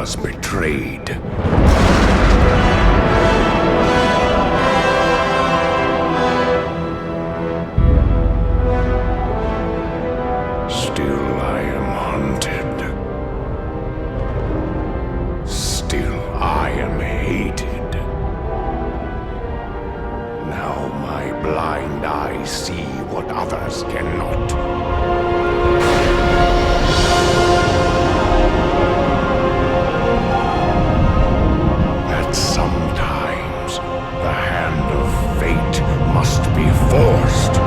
was betrayed. Still I am hunted. Still I am hated. Now my blind eyes see what others cannot. That sometimes the hand of fate must be forced.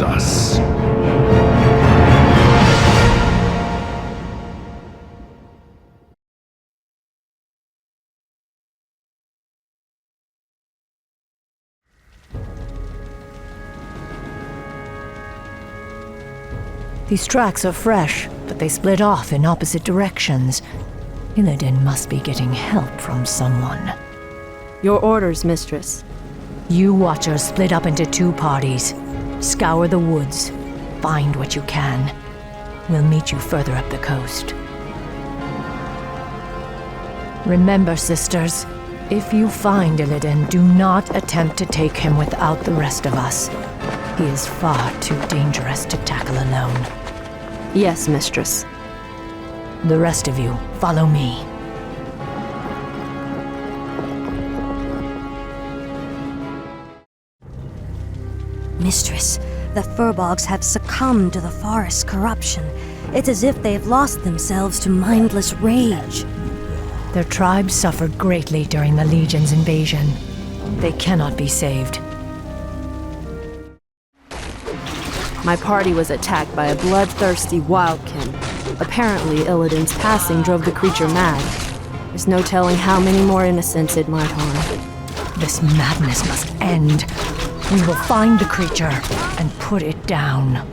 Us. These tracks are fresh, but they split off in opposite directions. Illidan must be getting help from someone. Your orders, mistress. You Watchers split up into two parties. Scour the woods. Find what you can. We'll meet you further up the coast. Remember, sisters, if you find Illidan, do not attempt to take him without the rest of us. He is far too dangerous to tackle alone. Yes, mistress. The rest of you, follow me. Mistress, the Furbolgs have succumbed to the forest's corruption. It's as if they've lost themselves to mindless rage. Their tribe suffered greatly during the Legion's invasion. They cannot be saved. My party was attacked by a bloodthirsty wildkin. Apparently, Illidan's passing drove the creature mad. There's no telling how many more innocents it might harm. This madness must end. We will find the creature and put it down.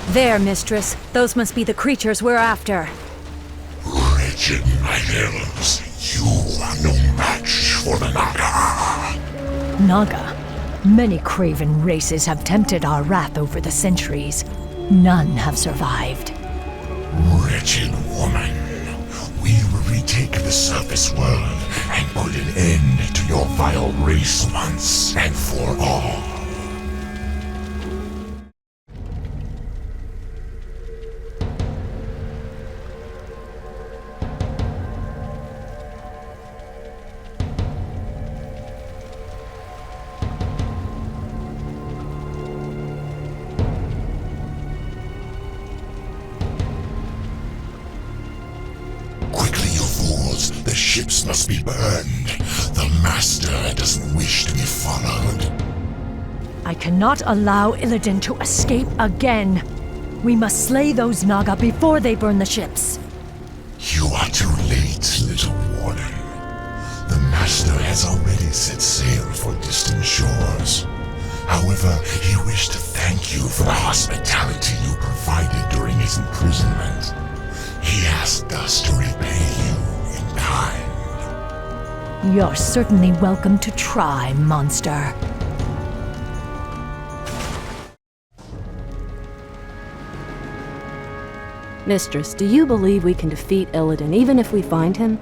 There, mistress. Those must be the creatures we're after. Wretched night elves, you are no match for the Naga. Naga? Many craven races have tempted our wrath over the centuries. None have survived. Wretched woman, we will retake the surface world and put an end to your vile race once and for all. ships must be burned. The Master doesn't wish to be followed. I cannot allow Illidan to escape again. We must slay those Naga before they burn the ships. You are too late, little warden. The Master has already set sail for distant shores. However, he wished to thank you for the hospitality you provided during his imprisonment. He asked us to repay you in kind. You're certainly welcome to try, monster. Mistress, do you believe we can defeat Illidan even if we find him?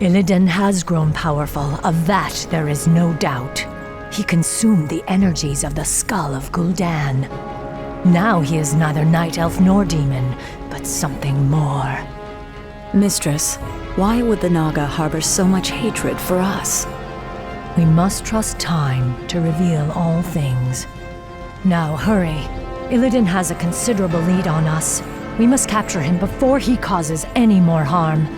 Illidan has grown powerful, of that there is no doubt. He consumed the energies of the skull of Gul'dan. Now he is neither night elf nor demon, but something more. Mistress, why would the Naga harbor so much hatred for us? We must trust time to reveal all things. Now hurry. Illidan has a considerable lead on us. We must capture him before he causes any more harm.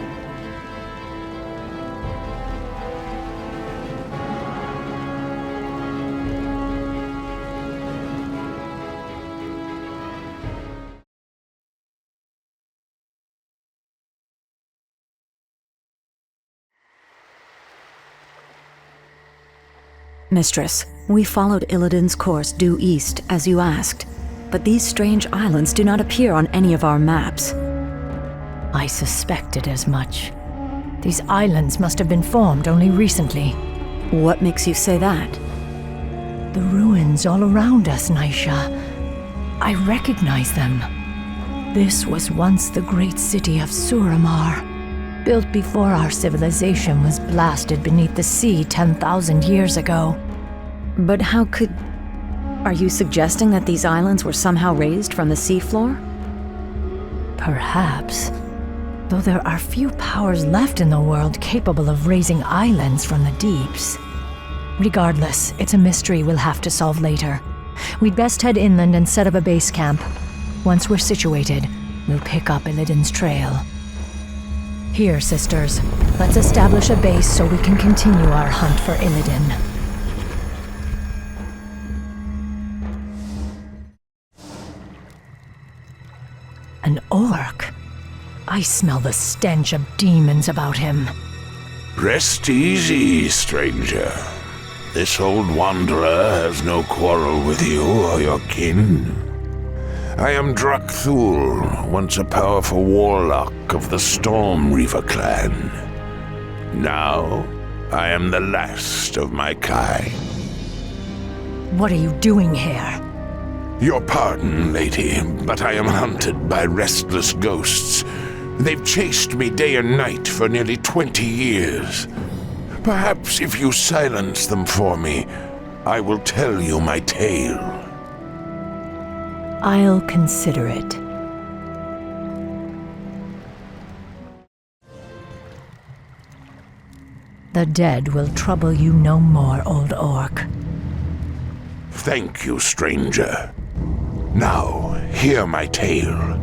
Mistress, we followed Illidan's course due east, as you asked. But these strange islands do not appear on any of our maps. I suspected as much. These islands must have been formed only recently. What makes you say that? The ruins all around us, Naisha. I recognize them. This was once the great city of Suramar, built before our civilization was blasted beneath the sea 10,000 years ago. But how could... Are you suggesting that these islands were somehow raised from the seafloor? Perhaps. Though there are few powers left in the world capable of raising islands from the deeps. Regardless, it's a mystery we'll have to solve later. We'd best head inland and set up a base camp. Once we're situated, we'll pick up Illidan's trail. Here, sisters, let's establish a base so we can continue our hunt for Illidan. An orc? I smell the stench of demons about him. Rest easy, stranger. This old wanderer has no quarrel with you or your kin. I am Drakthul, once a powerful warlock of the Storm Reaver clan. Now, I am the last of my kind. What are you doing here? Your pardon, lady, but I am hunted by restless ghosts. They've chased me day and night for nearly 20 years. Perhaps if you silence them for me, I will tell you my tale. I'll consider it. The dead will trouble you no more, old orc. Thank you, stranger. Now, hear my tale.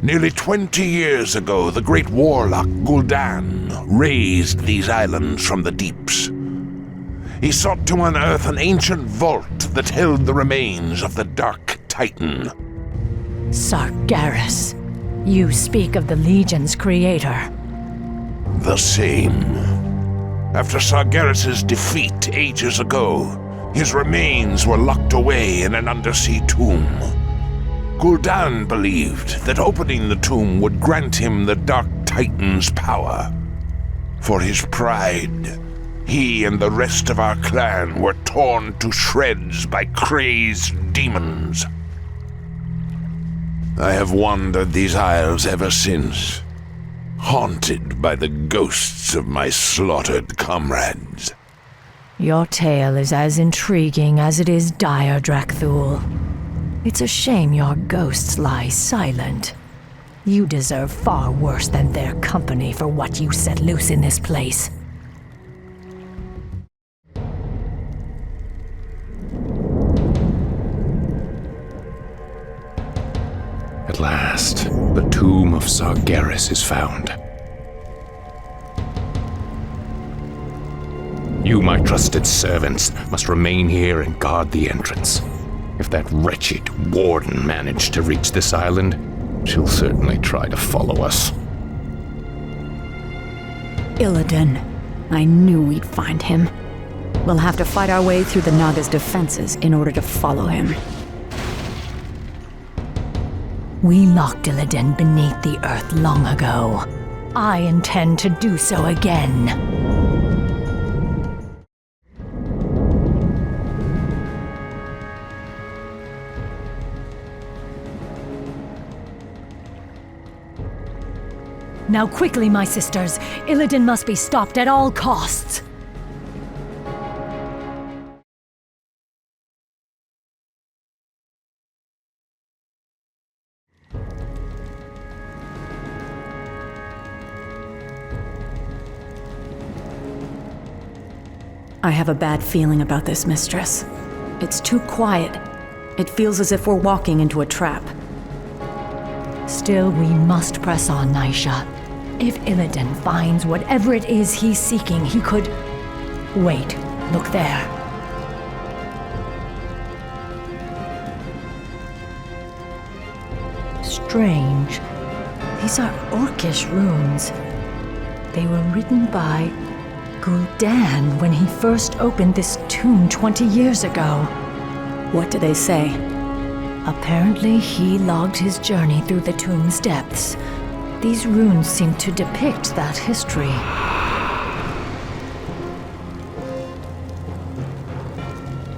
Nearly 20 years ago, the great warlock Gul'dan raised these islands from the deeps. He sought to unearth an ancient vault that held the remains of the Dark Titan. Sargeras. You speak of the Legion's creator. The same. After Sargeras' defeat ages ago, his remains were locked away in an undersea tomb. Gul'dan believed that opening the tomb would grant him the Dark Titan's power. For his pride, he and the rest of our clan were torn to shreds by crazed demons. I have wandered these isles ever since, haunted by the ghosts of my slaughtered comrades. Your tale is as intriguing as it is dire, Drakthul. It's a shame your ghosts lie silent. You deserve far worse than their company for what you set loose in this place. At last, the tomb of Sargeras is found. You, my trusted servants, must remain here and guard the entrance. If that wretched warden managed to reach this island, she'll certainly try to follow us. Illidan. I knew we'd find him. We'll have to fight our way through the Naga's defenses in order to follow him. We locked Illidan beneath the earth long ago. I intend to do so again. Now quickly, my sisters. Illidan must be stopped at all costs. I have a bad feeling about this, mistress. It's too quiet. It feels as if we're walking into a trap. Still, we must press on, Naisha. If Illidan finds whatever it is he's seeking, he could... Wait, look there. Strange. These are Orcish runes. They were written by Gul'dan when he first opened this tomb 20 years ago. What do they say? Apparently, he logged his journey through the tomb's depths. These runes seem to depict that history.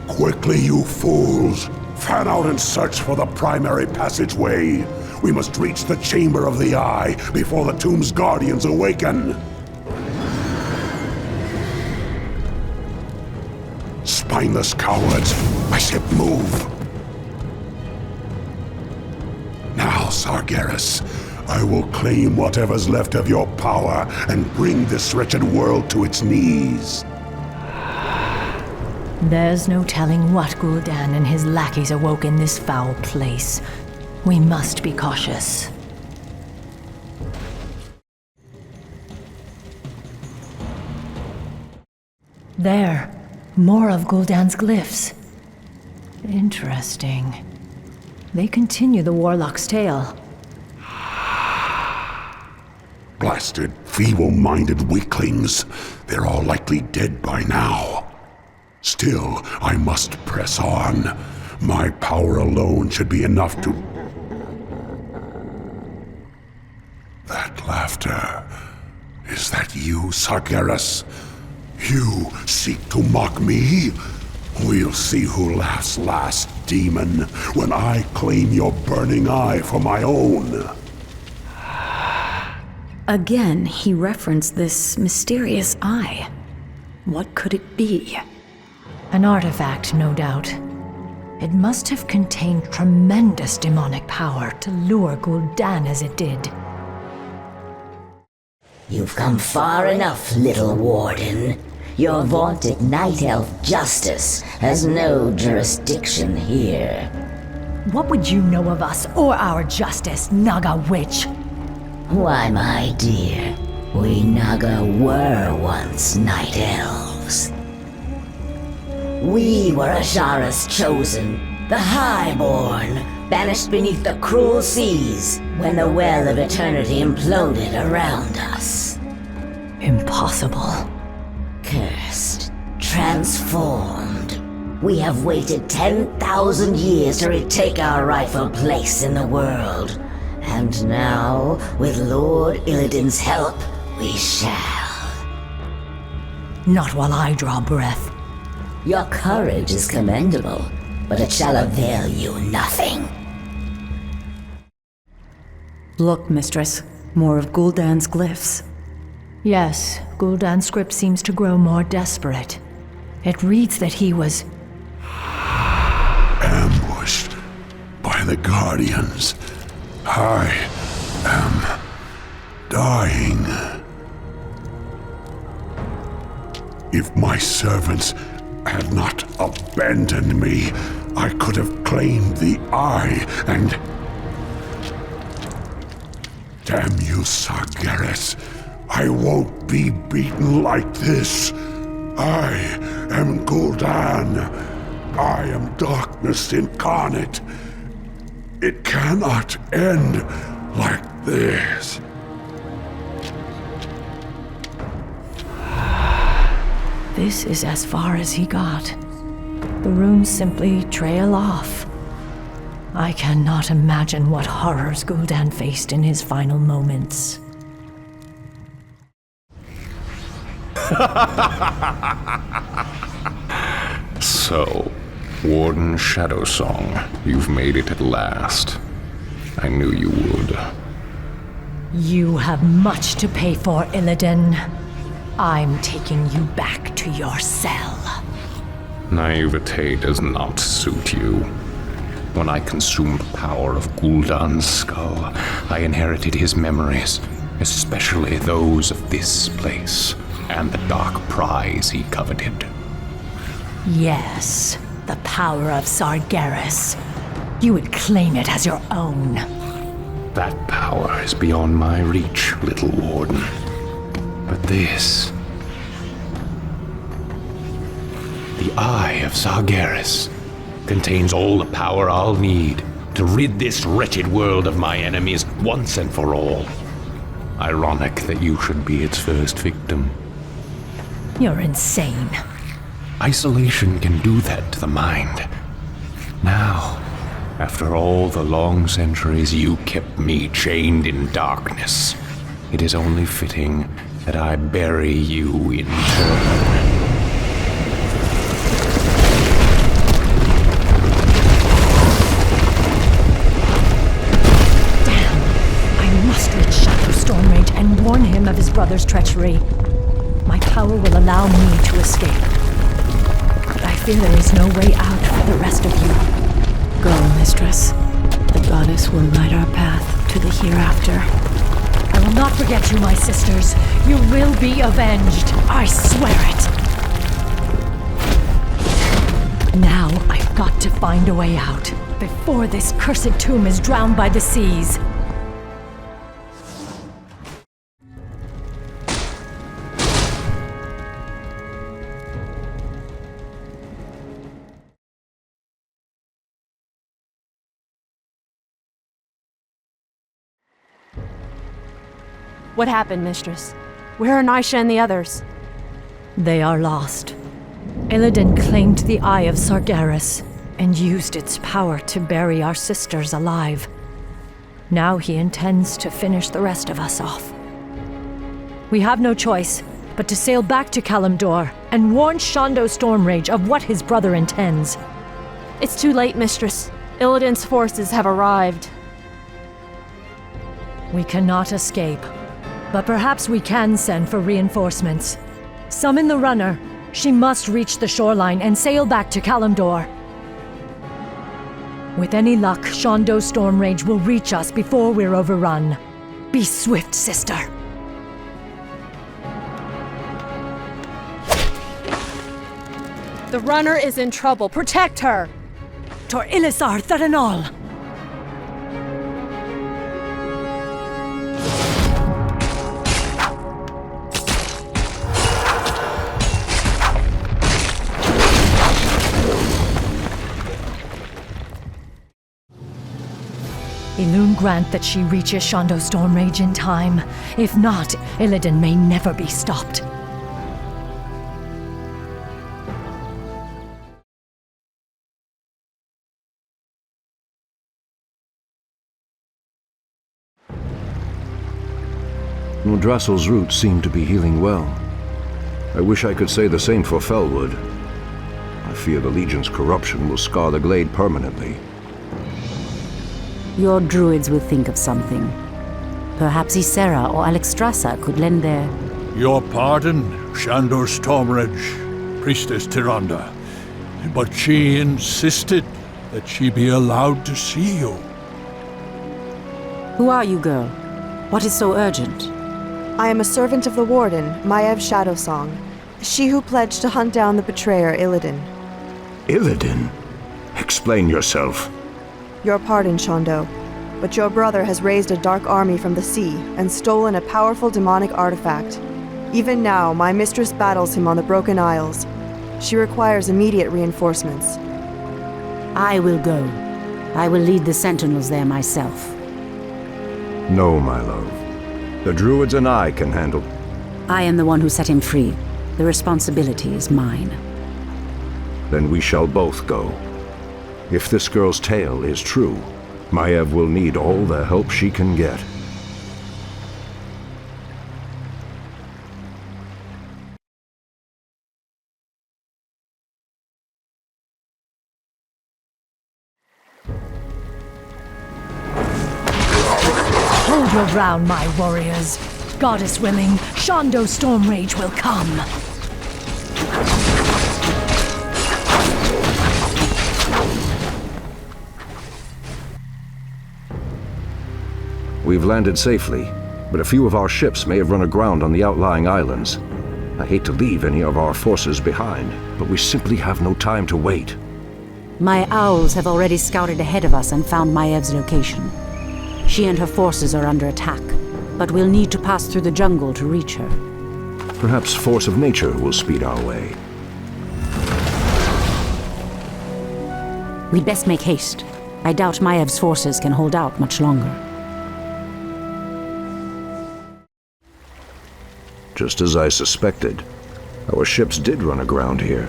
Quickly, you fools! Fan out and search for the primary passageway. We must reach the Chamber of the Eye before the tomb's guardians awaken. Spineless cowards! I said move! Now, Sargeras, I will claim whatever's left of your power and bring this wretched world to its knees. There's no telling what Gul'dan and his lackeys awoke in this foul place. We must be cautious. There. More of Gul'dan's glyphs. Interesting. They continue the warlock's tale. Blasted, feeble-minded weaklings. They're all likely dead by now. Still, I must press on. My power alone should be enough to... That laughter. Is that you, Sargeras? You seek to mock me? We'll see who laughs last, demon, when I claim your burning eye for my own. Again, he referenced this mysterious eye. What could it be? An artifact, no doubt. It must have contained tremendous demonic power to lure Gul'dan as it did. You've come far enough, little warden. Your vaunted night elf justice has no jurisdiction here. What would you know of us or our justice, Naga witch? Why, my dear, we Naga were once night elves. We were Ashara's chosen, the highborn, banished beneath the cruel seas when the well of eternity imploded around us. Impossible. Cursed, transformed. We have waited 10,000 years to retake our rightful place in the world. And now, with Lord Illidan's help, we shall. Not while I draw breath. Your courage is commendable, but it shall avail you nothing. Look, mistress. More of Gul'dan's glyphs. Yes, Gul'dan's script seems to grow more desperate. It reads that he was... Ambushed by the Guardians. I am dying. If my servants had not abandoned me, I could have claimed the Eye and... Damn you, Sargeras. I won't be beaten like this. I am Gul'dan. I am darkness incarnate. It cannot end like this. This is as far as he got. The runes simply trail off. I cannot imagine what horrors Gul'dan faced in his final moments. So, Warden Shadowsong, you've made it at last. I knew you would. You have much to pay for, Illidan. I'm taking you back to your cell. Naivete does not suit you. When I consumed the power of Gul'dan's skull, I inherited his memories, especially those of this place and the dark prize he coveted. Yes, the power of Sargeras. You would claim it as your own. That power is beyond my reach, little warden. But this... the Eye of Sargeras contains all the power I'll need to rid this wretched world of my enemies once and for all. Ironic that you should be its first victim. You're insane. Isolation can do that to the mind. Now, after all the long centuries you kept me chained in darkness, it is only fitting that I bury you in turn. Stormrage and warn him of his brother's treachery. My power will allow me to escape. But I fear there is no way out for the rest of you. Go, mistress. The goddess will light our path to the hereafter. I will not forget you, my sisters. You will be avenged. I swear it. Now I've got to find a way out before this cursed tomb is drowned by the seas. What happened, mistress? Where are Nisha and the others? They are lost. Illidan claimed the Eye of Sargeras and used its power to bury our sisters alive. Now he intends to finish the rest of us off. We have no choice but to sail back to Kalimdor and warn Shondo Stormrage of what his brother intends. It's too late, mistress. Illidan's forces have arrived. We cannot escape, but perhaps we can send for reinforcements. Summon the runner. She must reach the shoreline and sail back to Kalimdor. With any luck, Shondo Stormrage will reach us before we're overrun. Be swift, sister. The runner is in trouble. Protect her! Tor Ilisar Tharanol! Elune grant that she reaches Shondo Stormrage in time. If not, Illidan may never be stopped. Nordrassil's roots seem to be healing well. I wish I could say the same for Felwood. I fear the Legion's corruption will scar the glade permanently. Your druids will think of something. Perhaps Ysera or Alexstrasza could lend their... Your pardon, Shandor Stormrage, Priestess Tyrande, but she insisted that she be allowed to see you. Who are you, girl? What is so urgent? I am a servant of the Warden, Maiev Shadowsong, she who pledged to hunt down the betrayer Illidan. Illidan? Explain yourself. Your pardon, Shondo, but your brother has raised a dark army from the sea and stolen a powerful demonic artifact. Even now, my mistress battles him on the Broken Isles. She requires immediate reinforcements. I will go. I will lead the sentinels there myself. No, my love. The druids and I can handle... I am the one who set him free. The responsibility is mine. Then we shall both go. If this girl's tale is true, Maiev will need all the help she can get. Hold your ground, my warriors. Goddess willing, Shondo Stormrage will come. We've landed safely, but a few of our ships may have run aground on the outlying islands. I hate to leave any of our forces behind, but we simply have no time to wait. My owls have already scouted ahead of us and found Maiev's location. She and her forces are under attack, but we'll need to pass through the jungle to reach her. Perhaps force of nature will speed our way. We'd best make haste. I doubt Maiev's forces can hold out much longer. Just as I suspected, our ships did run aground here.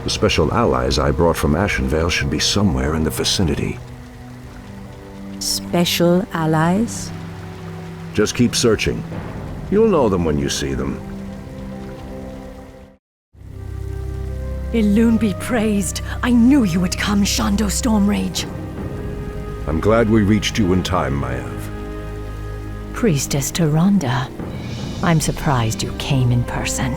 The special allies I brought from Ashenvale should be somewhere in the vicinity. Special allies? Just keep searching. You'll know them when you see them. Elune be praised. I knew you would come, Shondo Stormrage. I'm glad we reached you in time, Maiev. Priestess Tyrande, I'm surprised you came in person.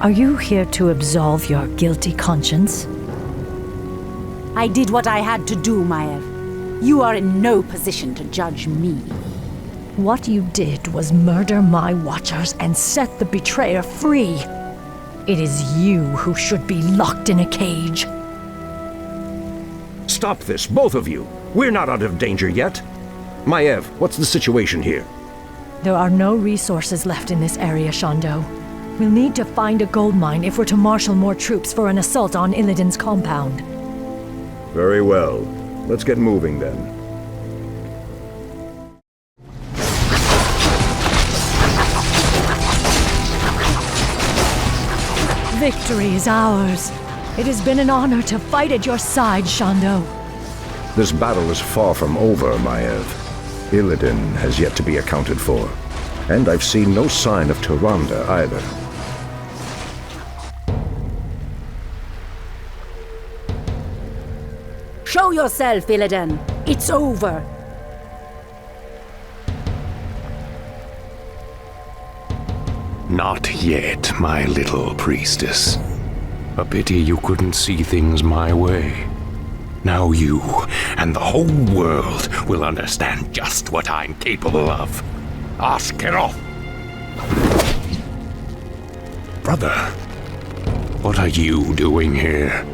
Are you here to absolve your guilty conscience? I did what I had to do, Maiev. You are in no position to judge me. What you did was murder my watchers and set the betrayer free. It is you who should be locked in a cage. Stop this, both of you! We're not out of danger yet! Maiev, what's the situation here? There are no resources left in this area, Shondo. We'll need to find a gold mine if we're to marshal more troops for an assault on Illidan's compound. Very well. Let's get moving then. Victory is ours. It has been an honor to fight at your side, Shondo. This battle is far from over, Maiev. Illidan has yet to be accounted for. And I've seen no sign of Tyrande either. Show yourself, Illidan! It's over! Not yet, my little priestess. A pity you couldn't see things my way. Now you and the whole world will understand just what I'm capable of. Askeroth! Brother, what are you doing here?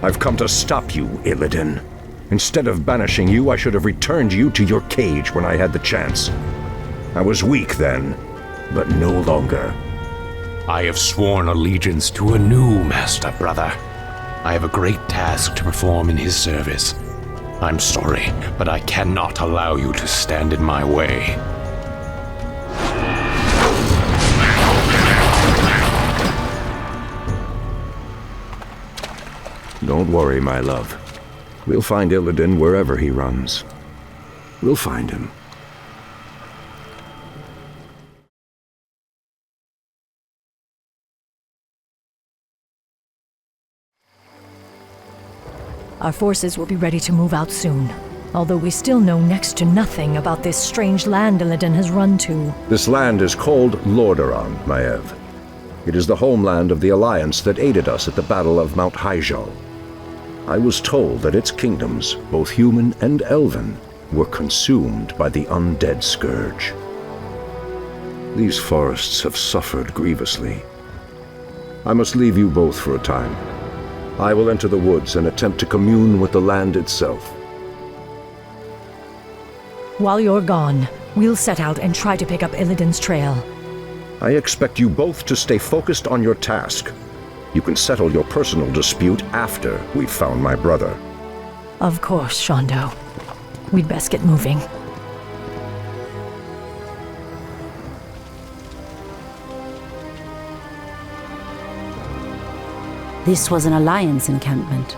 I've come to stop you, Illidan. Instead of banishing you, I should have returned you to your cage when I had the chance. I was weak then, but no longer. I have sworn allegiance to a new master, brother. I have a great task to perform in his service. I'm sorry, but I cannot allow you to stand in my way. Don't worry, my love. We'll find Illidan wherever he runs. We'll find him. Our forces will be ready to move out soon, although we still know next to nothing about this strange land Illidan has run to. This land is called Lordaeron, Maiev. It is the homeland of the Alliance that aided us at the Battle of Mount Hyjal. I was told that its kingdoms, both human and elven, were consumed by the undead scourge. These forests have suffered grievously. I must leave you both for a time. I will enter the woods and attempt to commune with the land itself. While you're gone, we'll set out and try to pick up Illidan's trail. I expect you both to stay focused on your task. You can settle your personal dispute after we've found my brother. Of course, Shondo. We'd best get moving. This was an Alliance encampment.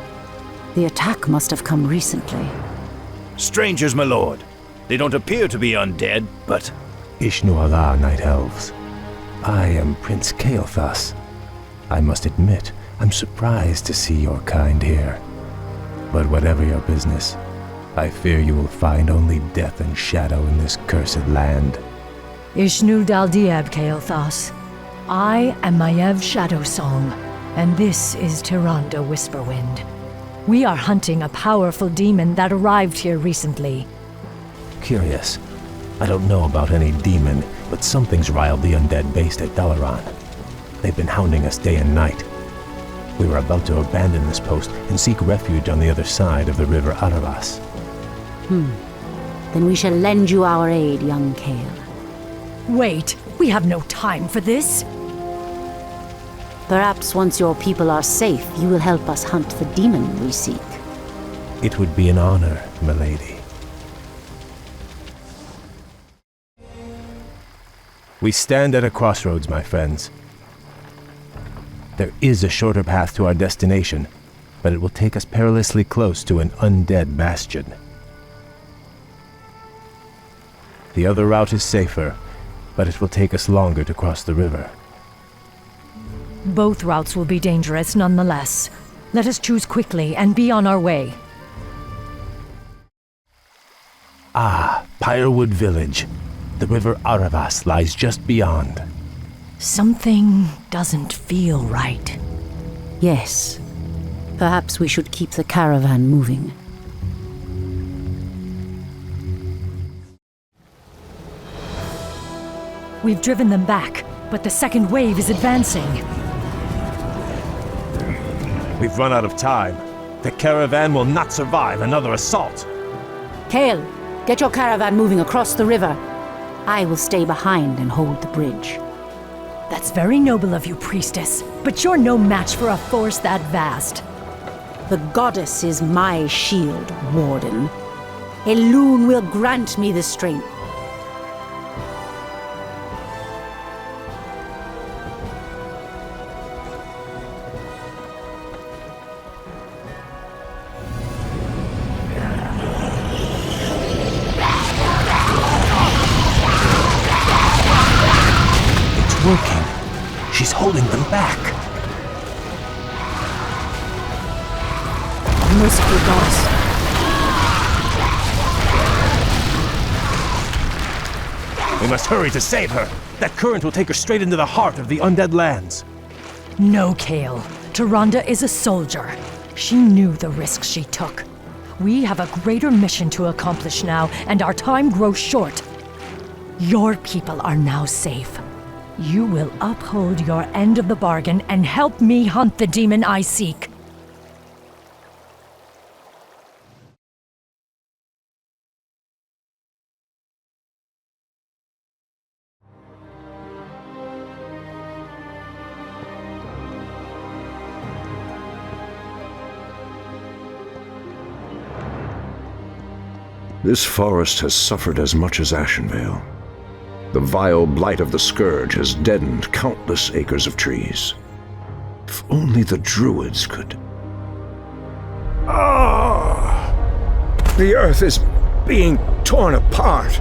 The attack must have come recently. Strangers, my lord. They don't appear to be undead, but... Ishnu Allah, Night Elves. I am Prince Kael'thas. I must admit, I'm surprised to see your kind here. But whatever your business, I fear you will find only death and shadow in this cursed land. Ishnu Daldieb, Kael'thas. I am Maiev Shadowsong, and this is Tyrande Whisperwind. We are hunting a powerful demon that arrived here recently. Curious. I don't know about any demon, but something's riled the undead based at Dalaran. They've been hounding us day and night. We were about to abandon this post and seek refuge on the other side of the river Aravas. Then we shall lend you our aid, young Kael. Wait, we have no time for this. Perhaps once your people are safe, you will help us hunt the demon we seek. It would be an honor, milady. We stand at a crossroads, my friends. There is a shorter path to our destination, but it will take us perilously close to an undead bastion. The other route is safer, but it will take us longer to cross the river. Both routes will be dangerous nonetheless. Let us choose quickly and be on our way. Ah, Pyrewood Village. The river Aravas lies just beyond. Something doesn't feel right. Yes. Perhaps we should keep the caravan moving. We've driven them back, but the second wave is advancing. We've run out of time. The caravan will not survive another assault. Kael, get your caravan moving across the river. I will stay behind and hold the bridge. That's very noble of you, priestess, but you're no match for a force that vast. The goddess is my shield, Warden. Elune will grant me the strength. Working. She's holding them back. Merciful goddess. We must hurry to save her. That current will take her straight into the heart of the undead lands. No, Kael. Tyrande is a soldier. She knew the risks she took. We have a greater mission to accomplish now, and our time grows short. Your people are now safe. You will uphold your end of the bargain and help me hunt the demon I seek. This forest has suffered as much as Ashenvale. The vile blight of the Scourge has deadened countless acres of trees. If only the druids could... Ah! The earth is being torn apart.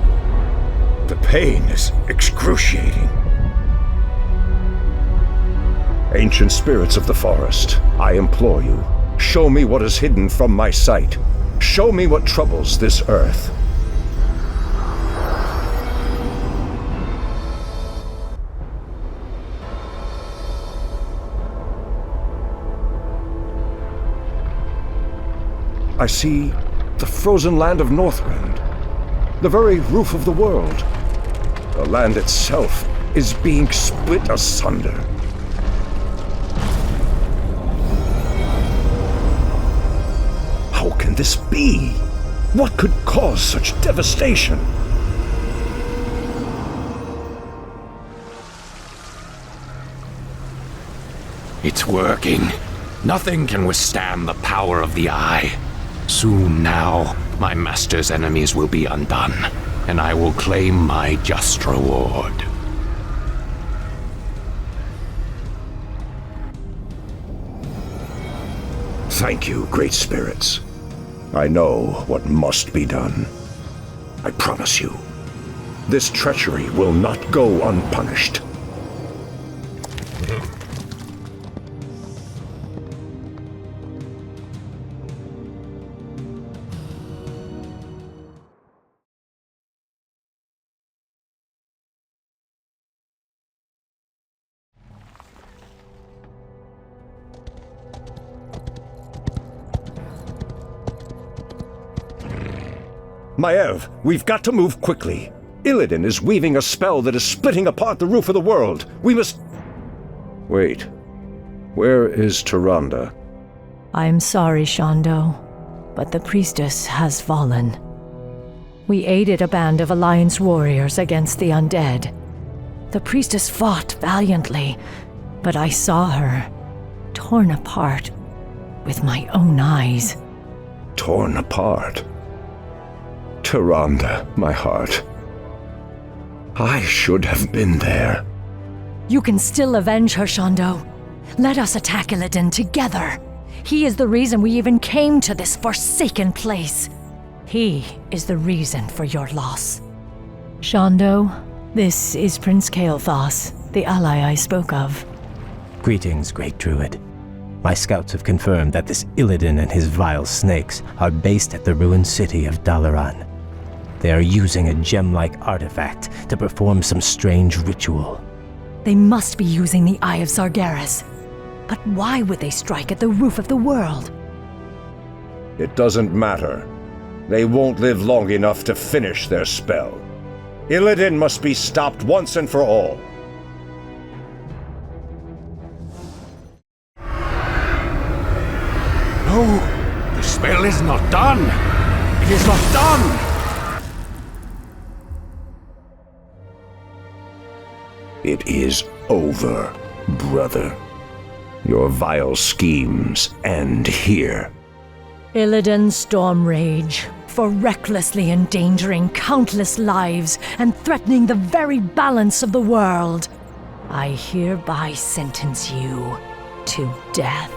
The pain is excruciating. Ancient spirits of the forest, I implore you, show me what is hidden from my sight. Show me what troubles this earth. I see the frozen land of Northrend, the very roof of the world. The land itself is being split asunder. How can this be? What could cause such devastation? It's working. Nothing can withstand the power of the Eye. Soon now, my master's enemies will be undone, and I will claim my just reward. Thank you, great spirits. I know what must be done. I promise you, this treachery will not go unpunished. Maiev, we've got to move quickly. Illidan is weaving a spell that is splitting apart the roof of the world. We must... Wait. Where is Tyrande? I'm sorry, Shondo, but the priestess has fallen. We aided a band of Alliance warriors against the undead. The priestess fought valiantly, but I saw her torn apart with my own eyes. Torn apart? Tyrande, my heart. I should have been there. You can still avenge her, Shondo. Let us attack Illidan together. He is the reason we even came to this forsaken place. He is the reason for your loss. Shondo, this is Prince Kael'thas, the ally I spoke of. Greetings, Great Druid. My scouts have confirmed that this Illidan and his vile snakes are based at the ruined city of Dalaran. They are using a gem-like artifact to perform some strange ritual. They must be using the Eye of Sargeras. But why would they strike at the roof of the world? It doesn't matter. They won't live long enough to finish their spell. Illidan must be stopped once and for all. No! The spell is not done! It is not done! It is over, brother. Your vile schemes end here. Illidan Stormrage, for recklessly endangering countless lives and threatening the very balance of the world, I hereby sentence you to death.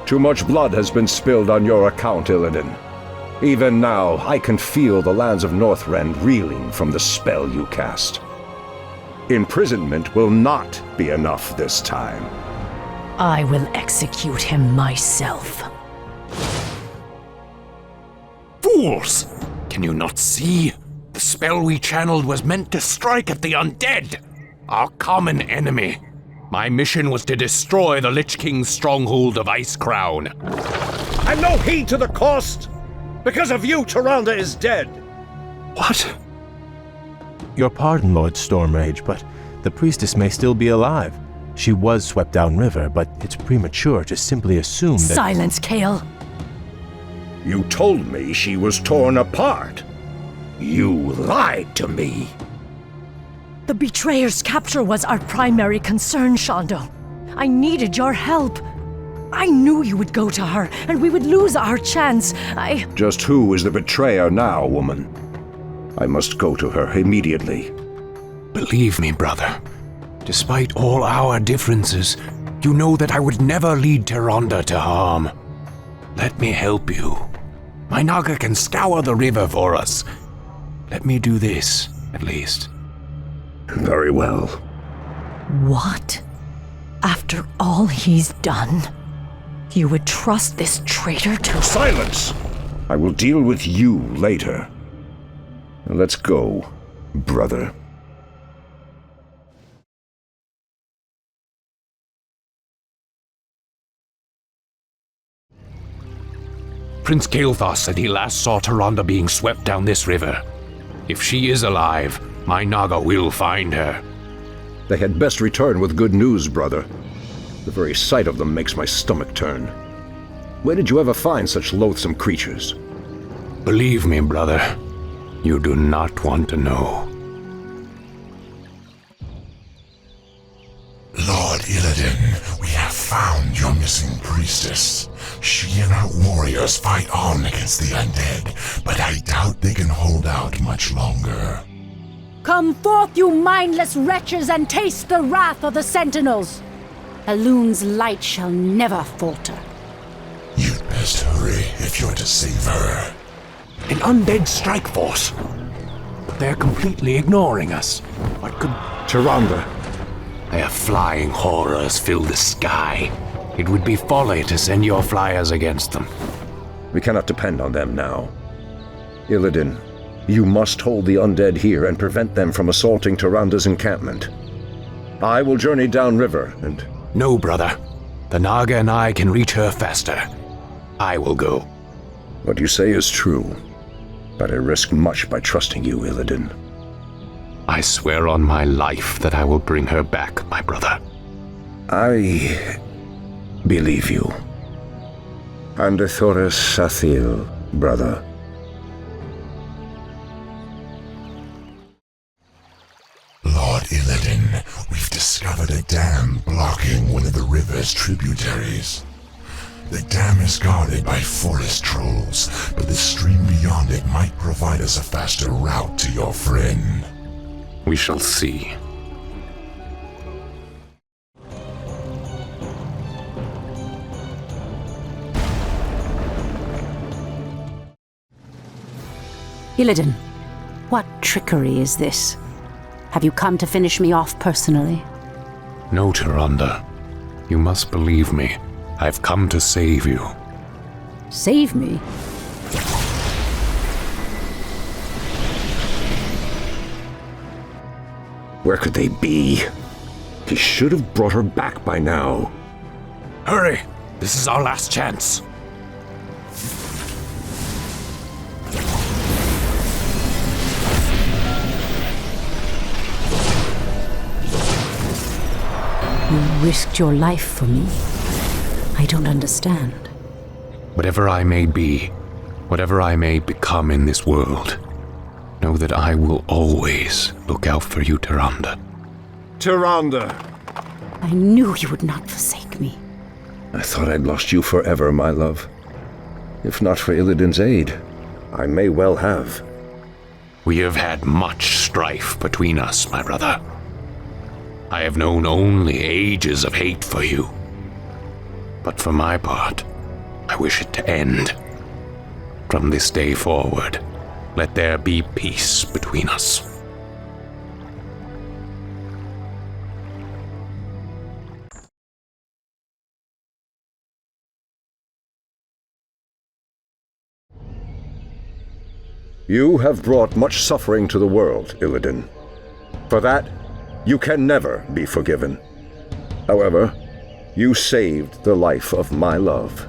Too much blood has been spilled on your account, Illidan. Even now, I can feel the lands of Northrend reeling from the spell you cast. Imprisonment will not be enough this time. I will execute him myself. Fools! Can you not see? The spell we channeled was meant to strike at the undead, our common enemy. My mission was to destroy the Lich King's stronghold of Icecrown. And no heed to the cost! Because of you, Tyrande is dead! What? Your pardon, Lord Stormrage, but the priestess may still be alive. She was swept downriver, but it's premature to simply assume that— Silence, Kael! You told me she was torn apart. You lied to me. The betrayer's capture was our primary concern, Shondo. I needed your help. I knew you would go to her, and we would lose our chance. Just who is the betrayer now, woman? I must go to her immediately. Believe me, brother. Despite all our differences, you know that I would never lead Tyrande to harm. Let me help you. My Naga can scour the river for us. Let me do this, at least. Very well. What? After all he's done, you would trust this traitor to— Silence! I will deal with you later. Let's go, brother. Prince Kael'thas said he last saw Tyrande being swept down this river. If she is alive, my Naga will find her. They had best return with good news, brother. The very sight of them makes my stomach turn. Where did you ever find such loathsome creatures? Believe me, brother. You do not want to know. Lord Illidan, found your missing priestess. She and her warriors fight on against the undead, but I doubt they can hold out much longer. Come forth, you mindless wretches, and taste the wrath of the Sentinels! Elun's light shall never falter. You'd best hurry if you're to save her. An undead strike force. But they're completely ignoring us. What could... Tyrande. Their flying horrors fill the sky. It would be folly to send your flyers against them. We cannot depend on them now. Illidan, you must hold the undead here and prevent them from assaulting Tyrande's encampment. I will journey downriver and... No, brother. The Naga and I can reach her faster. I will go. What you say is true, but I risk much by trusting you, Illidan. I swear on my life that I will bring her back, my brother. I believe you. Andethores Sathil, brother. Lord Illidan, we've discovered a dam blocking one of the river's tributaries. The dam is guarded by forest trolls, but the stream beyond it might provide us a faster route to your friend. We shall see. Illidan, what trickery is this? Have you come to finish me off personally? No, Tyrande. You must believe me. I've come to save you. Save me? Where could they be? He should have brought her back by now. Hurry! This is our last chance. You risked your life for me. I don't understand. Whatever I may be, whatever I may become in this world, know that I will always look out for you, Tyrande. Tyrande! I knew you would not forsake me. I thought I'd lost you forever, my love. If not for Illidan's aid, I may well have. We have had much strife between us, my brother. I have known only ages of hate for you. But for my part, I wish it to end. From this day forward, let there be peace between us. You have brought much suffering to the world, Illidan. For that, you can never be forgiven. However, you saved the life of my love.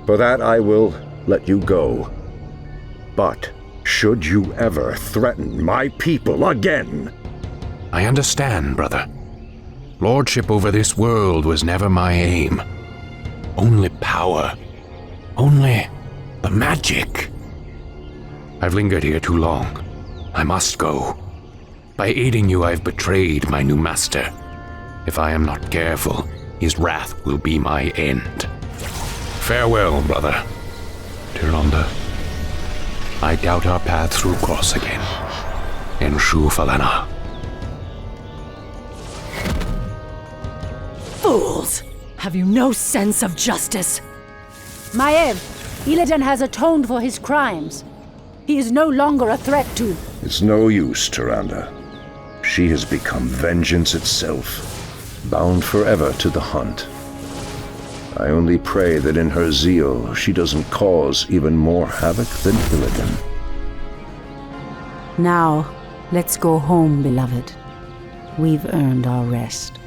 For that I will let you go. But should you ever threaten my people again... I understand, brother. Lordship over this world was never my aim. Only power. Only the magic. I've lingered here too long. I must go. By aiding you, I've betrayed my new master. If I am not careful, his wrath will be my end. Farewell, brother. Tyrande, I doubt our paths will cross again. Enshu Falana. Fools! Have you no sense of justice? Maiev, Illidan has atoned for his crimes. He is no longer a threat to... It's no use, Tyrande. She has become vengeance itself, bound forever to the hunt. I only pray that in her zeal she doesn't cause even more havoc than Illidan. Now, let's go home, beloved. We've earned our rest.